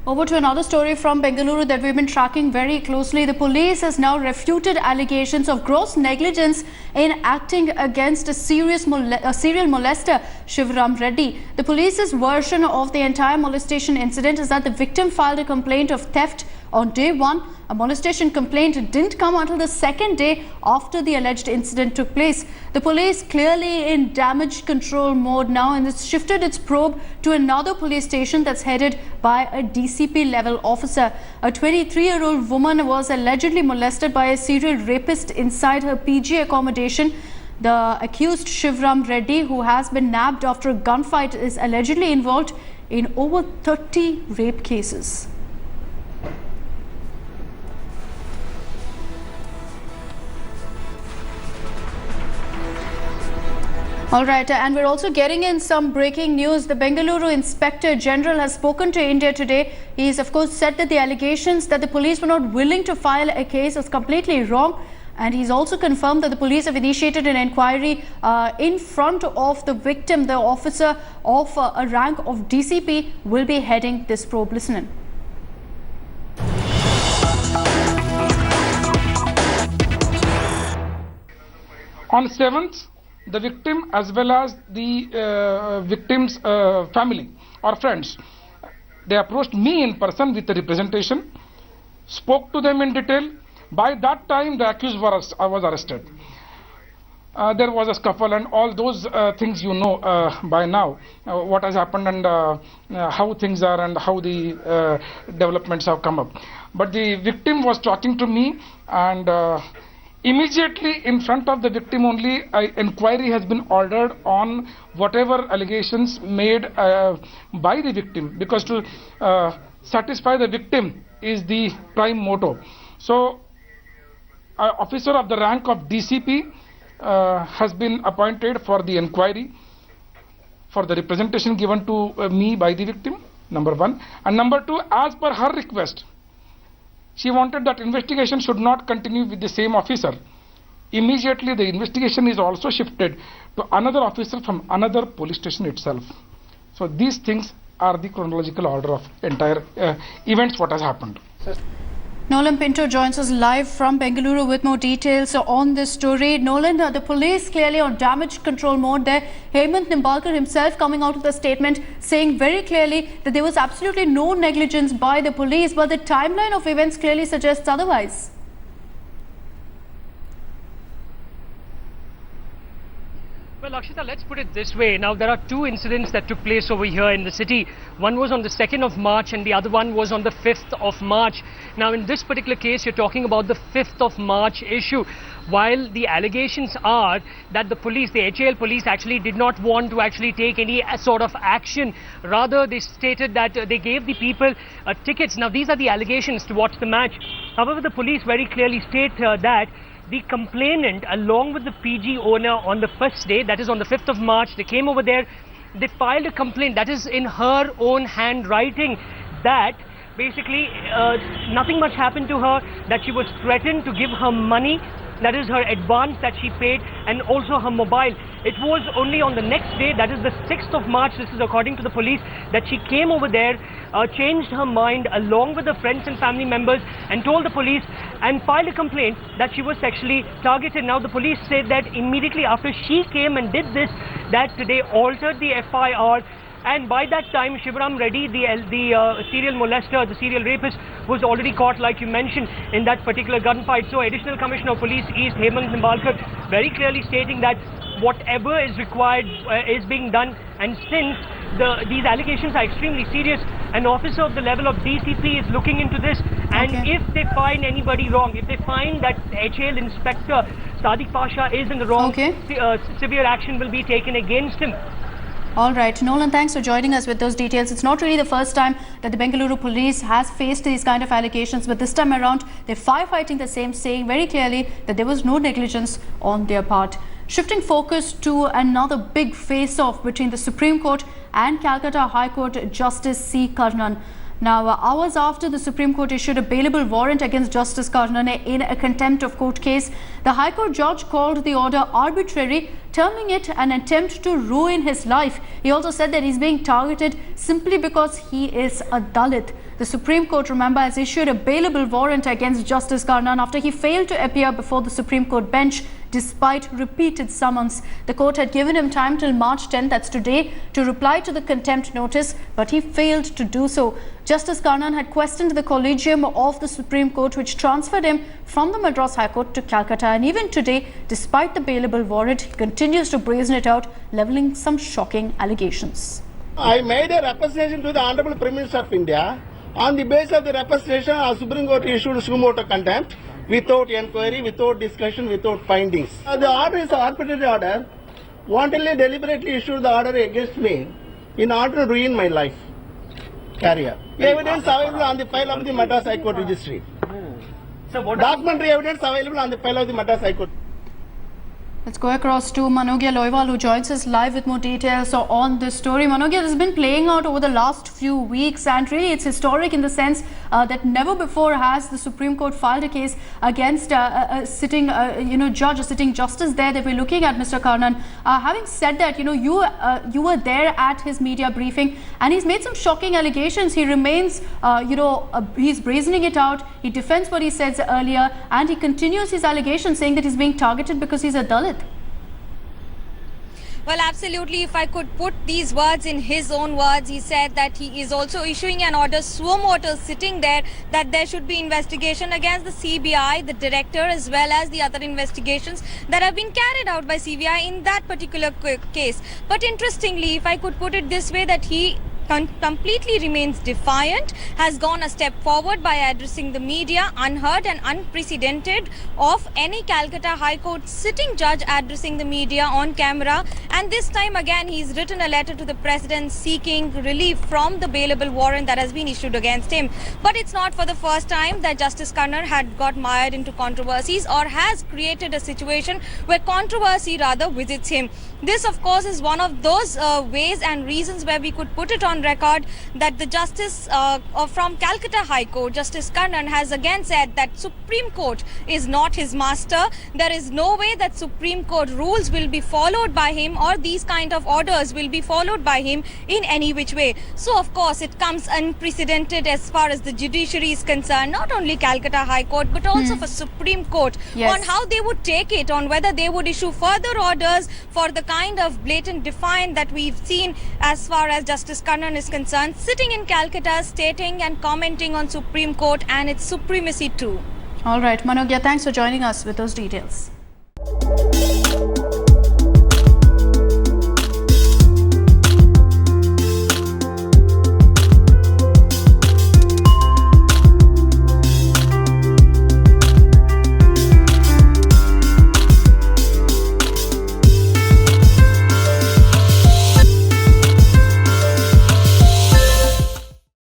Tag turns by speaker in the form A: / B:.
A: Over to another story from Bangalore that we've been tracking very closely. The police has now refuted allegations of gross negligence in acting against a serial molester, Shivram Reddy. The police's version of the entire molestation incident is that the victim filed a complaint of theft on day one. A molestation complaint didn't come until the second day after the alleged incident took place. The police clearly in damage control mode now, and it's shifted its probe to another police station that's headed by a DCP level officer. A 23-year-old woman was allegedly molested by a serial rapist inside her PG accommodation. The accused Shivram Reddy, who has been nabbed after a gunfight, is allegedly involved in over 30 rape cases. All right, and we're also getting in some breaking news. The Bengaluru Inspector General has spoken to India today. He's of course said that the allegations that the police were not willing to file a case is completely wrong. And he's also confirmed that the police have initiated an inquiry in front of the victim. The officer of a rank of DCP will be heading this probe. Listen in.
B: On 7th, the victim as well as the victim's family or friends, they approached me in person with the representation, spoke to them in detail. By that time, the accused was arrested. There was a scuffle and all those things you know by now, what has happened and how things are and how the developments have come up. But the victim was talking to me, and immediately in front of the victim only, inquiry has been ordered on whatever allegations made by the victim, because to satisfy the victim is the prime motto. So, an officer of the rank of DCP has been appointed for the inquiry, for the representation given to me by the victim, number one. And number two, as per her request, she wanted that investigation should not continue with the same officer. Immediately the investigation is also shifted to another officer from another police station itself. So these things are the chronological order of entire events what has happened.
A: Nolan Pinto joins us live from Bengaluru with more details on this story. Nolan, the police clearly on damage control mode there. Hemant Nimbalkar himself coming out with a statement saying very clearly that there was absolutely no negligence by the police, but the timeline of events clearly suggests otherwise.
C: Well, Akshita, let's put it this way. Now, there are two incidents that took place over here in the city. One was on the 2nd of March and the other one was on the 5th of March. Now, in this particular case, you're talking about the 5th of March issue. While the allegations are that the police, the HAL police actually did not want to actually take any sort of action. Rather, they stated that they gave the people tickets. Now, these are the allegations to watch the match. However, the police very clearly state that the complainant, along with the PG owner on the first day, that is on the 5th of March, they came over there, they filed a complaint that is in her own handwriting, that basically nothing much happened to her, that she was threatened to give her money, that is her advance that she paid, and also her mobile. It was only on the next day, that is the 6th of March, this is according to the police, that she came over there, changed her mind along with her friends and family members and told the police and filed a complaint that she was sexually targeted. Now the police said that immediately after she came and did this, that they altered the FIR. And by that time, Shivram Reddy, the serial molester, the serial rapist, was already caught, like you mentioned, in that particular gunfight. So, Additional Commissioner of Police East, Hemant Nimbalkar, very clearly stating that whatever is required is being done. And since these allegations are extremely serious, an officer of the level of DCP is looking into this. And if they find anybody wrong, if they find that HAL Inspector Sadiq Pasha is in the wrong, severe action will be taken against him.
A: All right, Nolan, thanks for joining us with those details. It's not really the first time that the Bengaluru police has faced these kind of allegations, but this time around they're firefighting the same, saying very clearly that there was no negligence on their part. Shifting focus to another big face-off between the Supreme Court and Calcutta High Court Justice C. Karnan. Now, hours after the Supreme Court issued a bailable warrant against Justice Karnan in a contempt of court case, the High Court judge called the order arbitrary, terming it an attempt to ruin his life. He also said that he's being targeted simply because he is a Dalit. The Supreme Court, remember, has issued a bailable warrant against Justice Karnan after he failed to appear before the Supreme Court bench despite repeated summons. The court had given him time till March 10th, that's today, to reply to the contempt notice, but he failed to do so. Justice Karnan had questioned the collegium of the Supreme Court, which transferred him from the Madras High Court to Calcutta. And even today, despite the bailable warrant, he continues to brazen it out, levelling some shocking allegations.
D: I made a representation to the Honorable Prime Minister of India. On the basis of the representation, our Supreme Court issued suo motu contempt without inquiry, without discussion, without findings. The order is an arbitrary order. Wantonly, deliberately issued the order against me in order to ruin my life, career. Evidence available on the file of the Madras High Court registry. Documentary evidence available on the file of the Madras High Court.
A: Let's go across to Manogya Loiwal, who joins us live with more details on this story. Manogya, this has been playing out over the last few weeks, and really it's historic in the sense that never before has the Supreme Court filed a case against a sitting judge, a sitting justice there that we're looking at, Mr. Karnan. Having said that, you were there at his media briefing, and he's made some shocking allegations. He remains, he's brazening it out. He defends what he said earlier, and he continues his allegations, saying that he's being targeted because he's a Dalit.
E: Well, absolutely. If I could put these words in his own words, he said that he is also issuing an order suo motu sitting there that there should be investigation against the CBI, the director, as well as the other investigations that have been carried out by CBI in that particular case. But interestingly, if I could put it this way, that he completely remains defiant, has gone a step forward by addressing the media, unheard and unprecedented of any Calcutta High Court sitting judge addressing the media on camera. And this time again, he's written a letter to the president seeking relief from the bailable warrant that has been issued against him. But it's not for the first time that Justice Karnan had got mired into controversies or has created a situation where controversy rather visits him. This, of course, is one of those ways and reasons where we could put it on record that the Justice from Calcutta High Court, Justice Karnan, has again said that Supreme Court is not his master. There is no way that Supreme Court rules will be followed by him, or these kind of orders will be followed by him in any which way. So, of course, it comes unprecedented as far as the judiciary is concerned, not only Calcutta High Court, but also for Supreme Court, on how they would take it, on whether they would issue further orders for the kind of blatant defiance that we've seen as far as Justice Karnan is concerned, sitting in Calcutta, stating and commenting on Supreme Court and its supremacy too.
A: All right, Manogya, thanks for joining us with those details.